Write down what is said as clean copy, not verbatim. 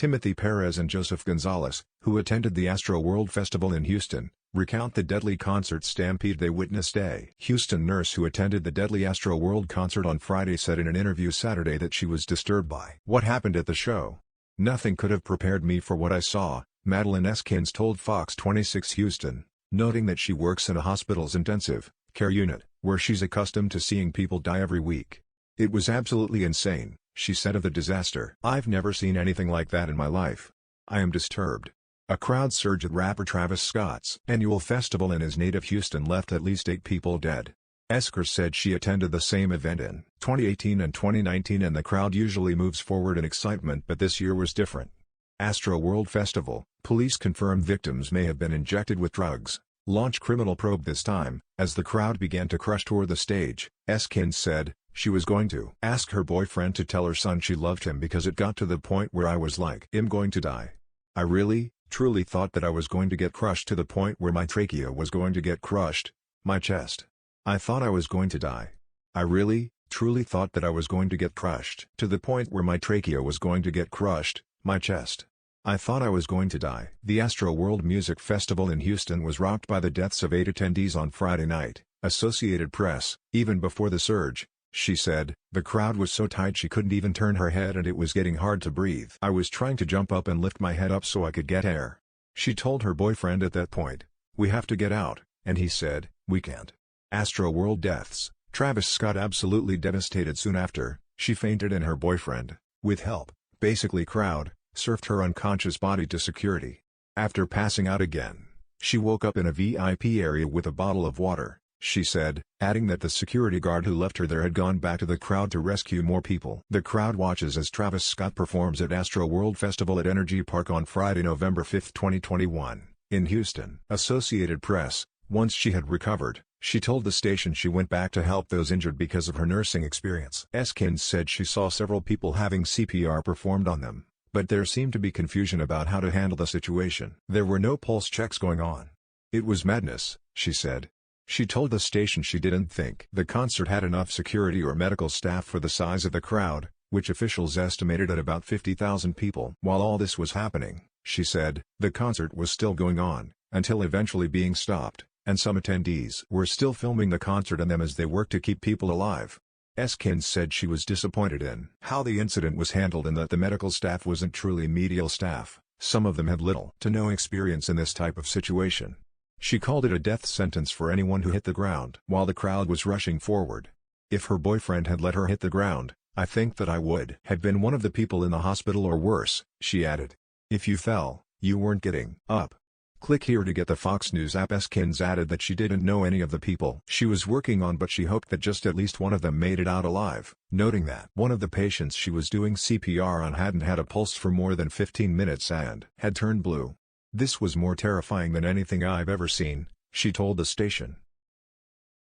Timothy Perez and Joseph Gonzales, who attended the Astroworld Festival in Houston, recount the deadly concert stampede they witnessed. A Houston nurse who attended the deadly Astroworld concert on Friday said in an interview Saturday that she was disturbed by what happened at the show. "Nothing could have prepared me for what I saw," Madeline Eskins told Fox 26 Houston, noting that she works in a hospital's intensive care unit, where she's accustomed to seeing people die every week. "It was absolutely insane," she said of the disaster. "I've never seen anything like that in my life. I am disturbed." A crowd surge at rapper Travis Scott's annual festival in his native Houston left at least 8 people dead. Esker said she attended the same event in 2018 and 2019 and the crowd usually moves forward in excitement, but this year was different. Astroworld Festival, police confirmed victims may have been injected with drugs. Launch criminal probe this time, as the crowd began to crush toward the stage. Eskins said, "She was going to ask her boyfriend to tell her son she loved him because it got to the point where I was like, I'm going to die. I really, truly thought that I was going to get crushed to the point where my trachea was going to get crushed, my chest. I thought I was going to die. I really, truly thought that I was going to get crushed to the point where my trachea was going to get crushed, my chest. I thought I was going to die." The Astroworld Music Festival in Houston was rocked by the deaths of 8 attendees on Friday night, Associated Press. "Even before the surge," she said, "the crowd was so tight she couldn't even turn her head and it was getting hard to breathe. I was trying to jump up and lift my head up so I could get air." She told her boyfriend at that point, "We have to get out," and he said, "We can't." Astroworld deaths. Travis Scott absolutely devastated soon after. She fainted and her boyfriend, with help, basically crowd, surfed her unconscious body to security. After passing out again, she woke up in a VIP area with a bottle of water, she said, adding that the security guard who left her there had gone back to the crowd to rescue more people. The crowd watches as Travis Scott performs at Astroworld Festival at Energy Park on Friday, November 5, 2021, in Houston. Associated Press. Once she had recovered, she told the station she went back to help those injured because of her nursing experience. Eskins said she saw several people having CPR performed on them, but there seemed to be confusion about how to handle the situation. There were no pulse checks going on. "It was madness," she said. She told the station she didn't think the concert had enough security or medical staff for the size of the crowd, which officials estimated at about 50,000 people. While all this was happening, she said, the concert was still going on, until eventually being stopped, and some attendees were still filming the concert and them as they worked to keep people alive. Eskins said she was disappointed in how the incident was handled and that the medical staff wasn't truly medical staff. Some of them had little to no experience in this type of situation. She called it a death sentence for anyone who hit the ground while the crowd was rushing forward. "If her boyfriend had let her hit the ground, I think that I would have been one of the people in the hospital or worse," she added. "If you fell, you weren't getting up." Click here to get the Fox News app. Eskins added that she didn't know any of the people she was working on, but she hoped that just at least one of them made it out alive, noting that one of the patients she was doing CPR on hadn't had a pulse for more than 15 minutes and had turned blue. "This was more terrifying than anything I've ever seen," she told the station.